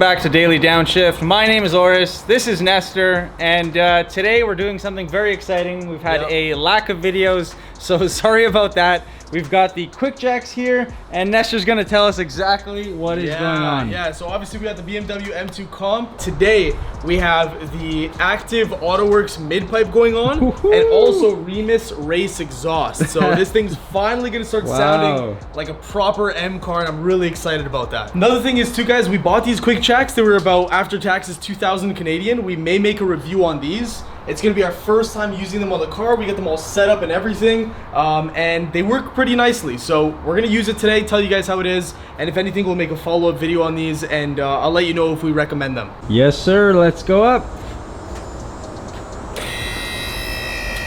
back to Daily Downshift. My name is Oris, this is Nestor, and today we're doing something very exciting. We've had a lack of videos, so sorry about that. We've got the quick jacks here, and Nestor's gonna tell us exactly what is going on. Yeah, so obviously we got the BMW M2 Comp. Today we have the active Autowerke Midpipe going on, and also Remus Race Exhaust. So this thing's finally gonna start sounding like a proper M car, and I'm really excited about that. Another thing is too, guys, we bought these quick jacks. They were about, after taxes, 2,000 Canadian. We may make a review on these. It's gonna be our first time using them on the car. We get them all set up and everything, and they work pretty nicely. So we're gonna use it today, tell you guys how it is, and if anything, we'll make a follow-up video on these, and I'll let you know if we recommend them. Yes, sir. Let's go up.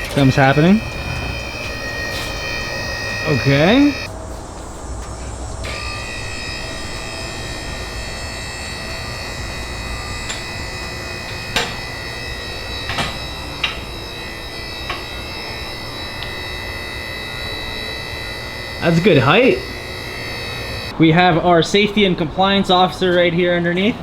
Something's happening. Okay. That's good height. We have our safety and compliance officer right here underneath,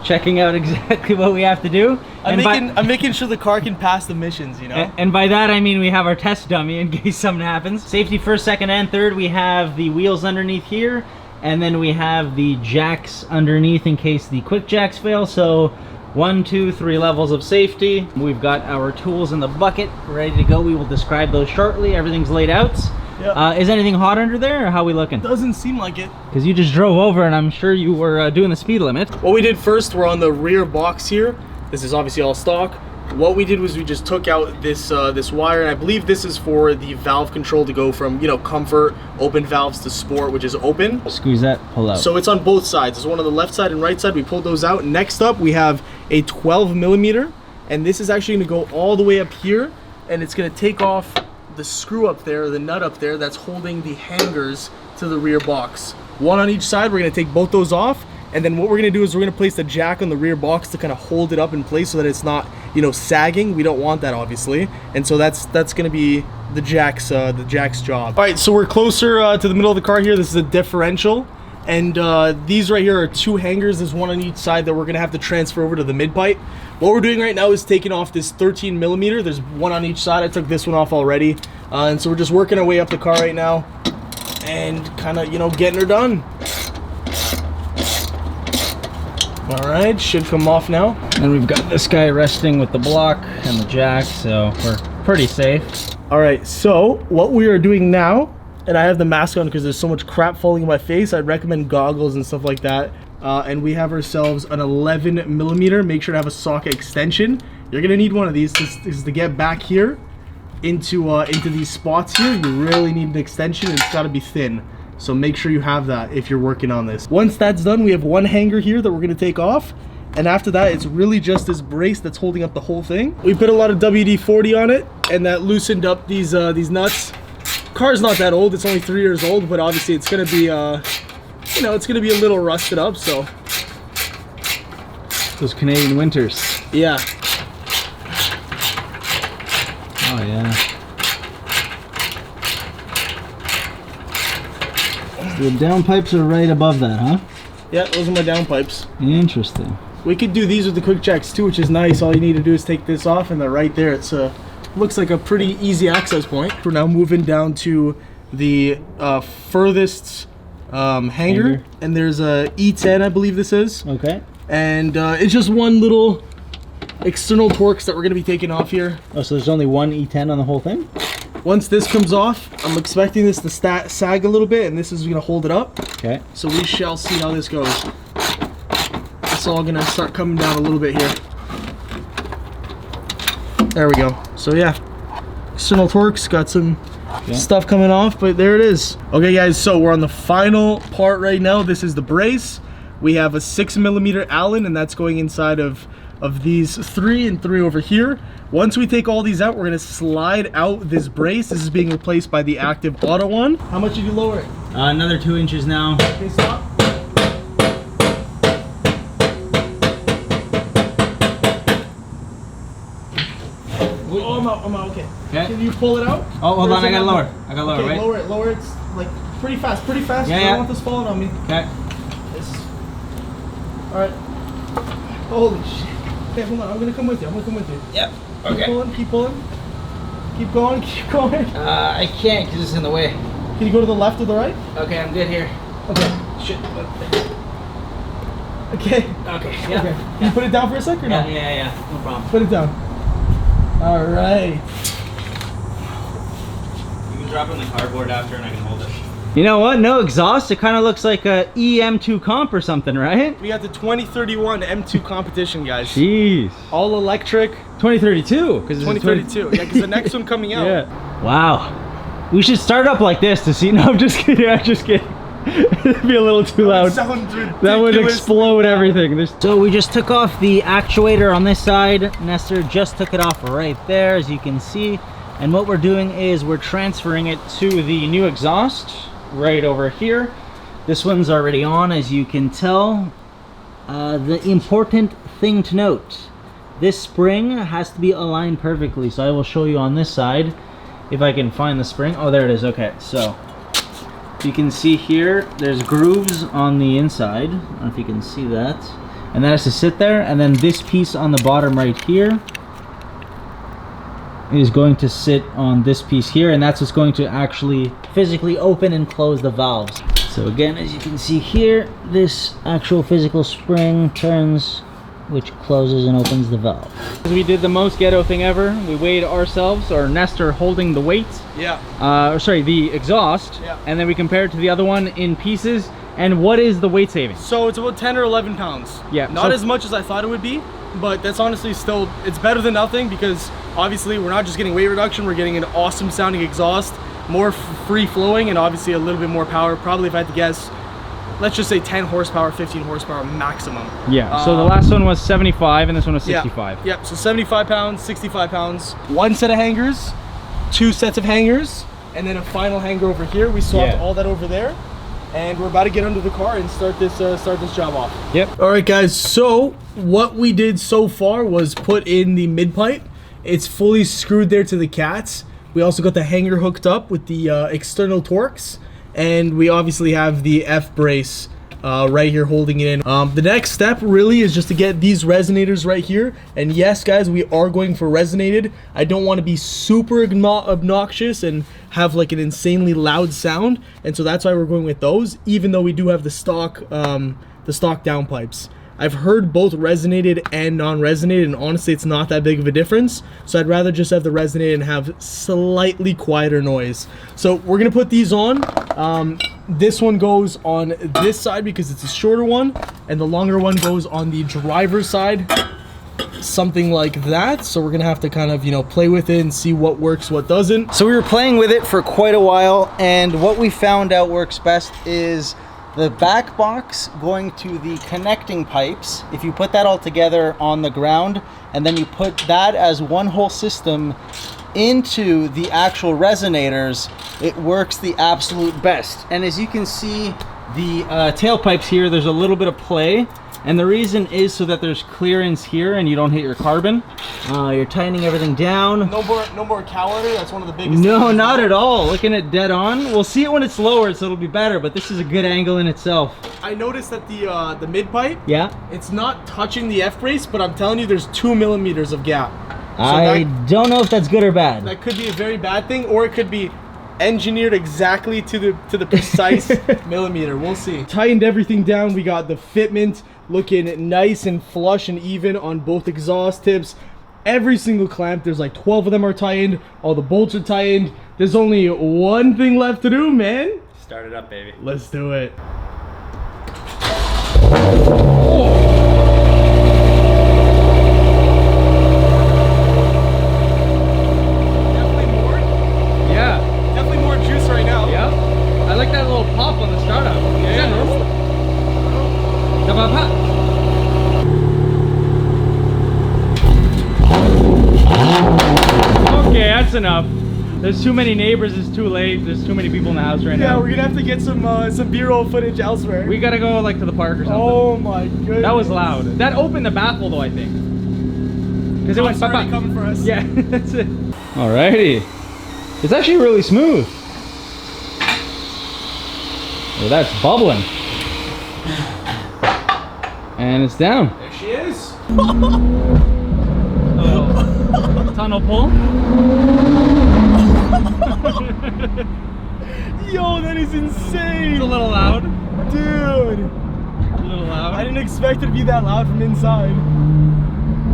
checking out exactly what we have to do. I'm making sure the car can pass the missions, you know? And by that I mean we have our test dummy in case something happens. Safety first, second, and third. We have the wheels underneath here, and then we have the jacks underneath in case the quick jacks fail. So 1, 2, 3 levels of safety. We've got our tools in the bucket ready to go. We will describe those shortly. Everything's laid out. Yep. Is anything hot under there, or how we looking? Doesn't seem like it. Because you just drove over, and I'm sure you were doing the speed limit. What we did first, we're on the rear box here. This is obviously all stock. What we did was we just took out this this wire, and I believe this is for the valve control to go from, you know, comfort, open valves to sport, which is open. Squeeze that, pull out. So it's on both sides. There's one on the left side and right side. We pulled those out. Next up, we have a 12 millimeter, and this is actually gonna go all the way up here, and it's gonna take off the screw up there, the nut up there that's holding the hangers to the rear box. One on each side. We're gonna take both those off, and then what we're gonna do is we're gonna place the jack on the rear box to kind of hold it up in place so that it's not, you know, sagging. We don't want that, obviously, and so that's gonna be the jack's job. All right, so we're closer to the middle of the car here. This is a differential, and these right here are 2 hangers. There's one on each side that we're gonna have to transfer over to the midpipe. What we're doing right now is taking off this 13 millimeter. There's one on each side. I took this one off already, and so we're just working our way up the car right now and kind of, you know, getting her done. All right, should come off now. And we've got this guy resting with the block and the jack, so we're pretty safe. All right, so what we are doing now, and I have the mask on because there's so much crap falling in my face, I'd recommend goggles and stuff like that. And we have ourselves an 11 millimeter. Make sure to have a socket extension. You're gonna need one of these to get back here into these spots here. You really need an extension, and it's gotta be thin. So make sure you have that if you're working on this. Once that's done, we have one hanger here that we're gonna take off. And after that, it's really just this brace that's holding up the whole thing. We put a lot of WD-40 on it, and that loosened up these nuts. Car's not that old, it's only 3 years old, but obviously it's gonna be, you know, it's gonna be a little rusted up, so. Those Canadian winters. Yeah. Oh yeah. So the downpipes are right above that, huh? Yeah, those are my downpipes. Interesting. We could do these with the quick jacks too, which is nice. All you need to do is take this off, and they're right there. It's looks like a pretty easy access point. We're now moving down to the furthest hanger, and there's a E10, I believe this is. Okay. And it's just one little external Torx that we're gonna be taking off here. Oh, so there's only one E10 on the whole thing? Once this comes off, I'm expecting this to sag a little bit, and this is gonna hold it up. Okay. So we shall see how this goes. It's all gonna start coming down a little bit here. There we go. So yeah, external Torx, got some stuff coming off, but there it is. Okay guys, so we're on the final part right now. This is the brace. We have a 6 millimeter Allen, and that's going inside of these 3 and 3 over here. Once we take all these out, we're gonna slide out this brace. This is being replaced by the active auto one. How much did you lower it? Another 2 inches now. Okay, stop. Oh, I'm out, okay. Can you pull it out? Oh, hold on, I gotta lower. I gotta lower, okay, right? Lower it, like pretty fast. Yeah, I don't want this falling on me. Okay. Alright. Holy shit. Okay, hold on. I'm gonna come with you. Yep. Keep pulling. Keep going. I can't because it's in the way. Can you go to the left or the right? Okay, I'm good here. Okay. Shit. Okay. Okay. Yeah. Okay. Can you put it down for a second or no? Yeah. No problem. Put it down. All right. You can drop it in the cardboard after and I can hold it. You know what? No exhaust. It kind of looks like a EM2 comp or something, right? We got the 2031 M2 competition, guys. Jeez. All electric. 2032. 2032. Yeah, because the next one coming out. Yeah. Wow. We should start up like this to see. No, I'm just kidding. It'd be a little too loud. That would explode everything. So we just took off the actuator on this side. Nestor just took it off right there, as you can see. And what we're doing is we're transferring it to the new exhaust right over here. This one's already on, as you can tell. The important thing to note, this spring has to be aligned perfectly. So I will show you on this side if I can find the spring. Oh, there it is. Okay, so you can see here there's grooves on the inside. I don't know if you can see that. And that has to sit there, and then this piece on the bottom right here is going to sit on this piece here, and that's what's going to actually physically open and close the valves. So again, as you can see here, this actual physical spring turns, which closes and opens the valve. We did the most ghetto thing ever. We weighed ourselves, or Nestor holding the weight. Yeah. The exhaust. Yeah. And then we compared to the other one in pieces. And what is the weight saving? So it's about 10 or 11 pounds. Yeah. Not as much as I thought it would be, but that's honestly still, it's better than nothing, because obviously we're not just getting weight reduction, we're getting an awesome sounding exhaust, more free flowing, and obviously a little bit more power. Probably, if I had to guess, let's just say 10 horsepower, 15 horsepower maximum. Yeah, so the last one was 75 and this one was 65. Yep, so 75 pounds, 65 pounds. One set of hangers, two sets of hangers, and then a final hanger over here. We swapped all that over there, and we're about to get under the car and start this job off. Yep. All right, guys, so what we did so far was put in the mid-pipe. It's fully screwed there to the cats. We also got the hanger hooked up with the external Torx. And we obviously have the F-brace right here holding it in. The next step really is just to get these resonators right here. And yes, guys, we are going for resonated. I don't want to be super obnoxious and have like an insanely loud sound. And so that's why we're going with those, even though we do have the stock downpipes. I've heard both resonated and non-resonated, and honestly, it's not that big of a difference. So I'd rather just have the resonated and have slightly quieter noise. So we're gonna put these on. This one goes on this side because it's a shorter one, and the longer one goes on the driver's side, something like that. So we're gonna have to kind of, you know, play with it and see what works, what doesn't. So we were playing with it for quite a while, and what we found out works best is the back box going to the connecting pipes. If you put that all together on the ground, and then you put that as one whole system into the actual resonators, it works the absolute best. And as you can see, the tailpipes here, there's a little bit of play. And the reason is so that there's clearance here and you don't hit your carbon. You're tightening everything down. No more cowlighter. That's one of the biggest No, things. not at all. Looking at dead on. We'll see it when it's lower, so it'll be better, but this is a good angle in itself. I noticed that the mid pipe, yeah, it's not touching the F-brace, but I'm telling you, there's 2 millimeters of gap. So I don't know if that's good or bad. That could be a very bad thing, or it could be engineered exactly to the precise millimeter. We'll see. Tightened everything down. We got the fitment looking nice and flush and even on both exhaust tips. Every single clamp, there's like 12 of them are tightened. All the bolts are tightened. There's only one thing left to do, man. Start it up, baby. Let's do it. Okay, that's enough. There's too many neighbors, it's too late. There's too many people in the house right now. Yeah, we're gonna have to get some B-roll footage elsewhere. We gotta go like to the park or something. Oh my goodness. That was loud. That opened the baffle though, I think. Because it went already coming for us. Yeah, that's it. Alrighty. It's actually really smooth. Oh, that's bubbling. And it's down. There she is. Oh. Tunnel pull. Yo, that is insane. It's a little loud. Dude. A little loud. I didn't expect it to be that loud from inside.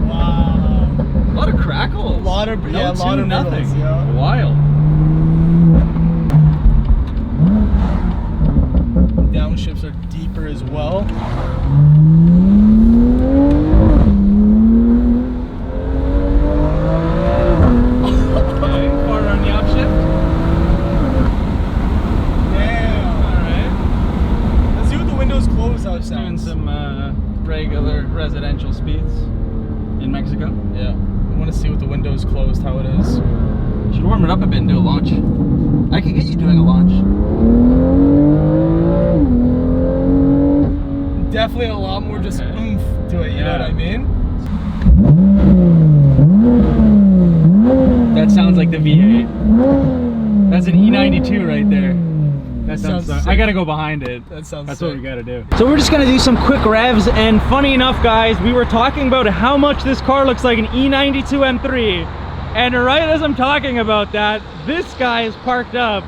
Wow. A lot of crackles. A lot of, no yeah, a lot of nothing. riddles, yeah. Wild. Downshifts are deeper as well. Okay, farther on the upshift. Damn. Alright. Let's see what the windows closed how it Doing sounds. some regular residential speeds in Mexico. Yeah. I want to see what the windows closed how it is. Should warm it up a bit and do a launch. I can get you doing a launch. Definitely a lot more just oomph to it, you know what I mean? That sounds like the V8. That's an E92 right there. That sounds sick. I gotta go behind it. That sounds That's sick. what we gotta do. So we're just gonna do some quick revs, and funny enough, guys, we were talking about how much this car looks like an E92 M3, and right as I'm talking about that, this guy is parked up.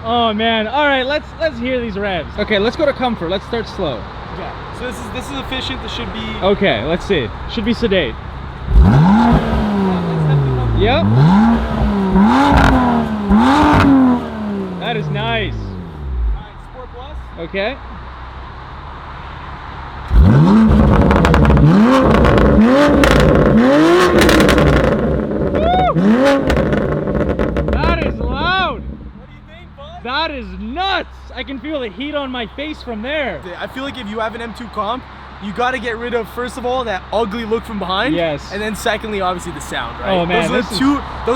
Oh man! All right, let's hear these revs. Okay, let's go to comfort. Let's start slow. Yeah. So this is efficient. This should be. Okay, let's see. Should be sedate. Yep. That is nice. Alright, Sport Plus. Okay. That is loud. What do you think, bud? That is nuts. I can feel the heat on my face from there. I feel like if you have an M2 comp, you got to get rid of, first of all, that ugly look from behind. Yes. And then secondly, obviously the sound, right? Oh man, those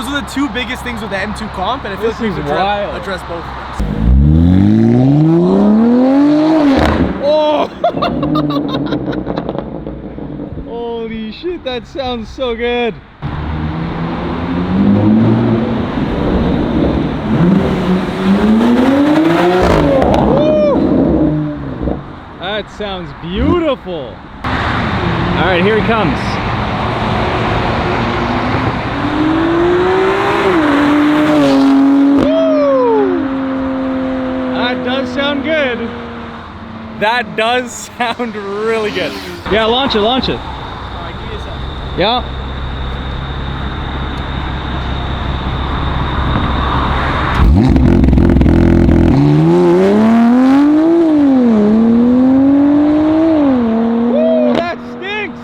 are the two biggest things with the M2 comp, and I feel This like we've is wild. addressed both of them. Oh! Holy shit, that sounds so good. That sounds beautiful. All right, here he comes. Woo! That does sound good. That does sound really good. Yeah, launch it, launch it. Alright, give me a second. Yeah. Woo, that stinks.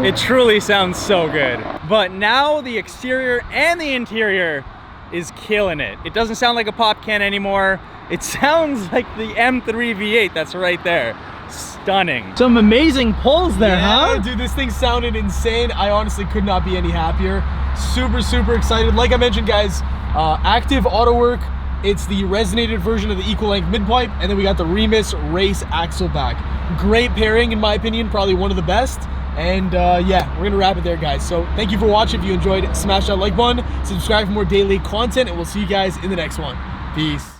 It truly sounds so good. But now the exterior and the interior is killing it. It doesn't sound like a pop can anymore. It sounds like the M3 V8 that's right there. Stunning. Some amazing pulls there, Yeah, huh? dude, this thing sounded insane. I honestly could not be any happier. Super, super excited. Like I mentioned, guys, active Autowerke. It's the resonated version of the equal length midpipe, and then we got the Remus Race Axle-back. Great pairing, in my opinion, probably one of the best. And yeah, we're gonna wrap it there, guys. So thank you for watching. If you enjoyed, smash that like button, subscribe for more daily content, and we'll see you guys in the next one. Peace.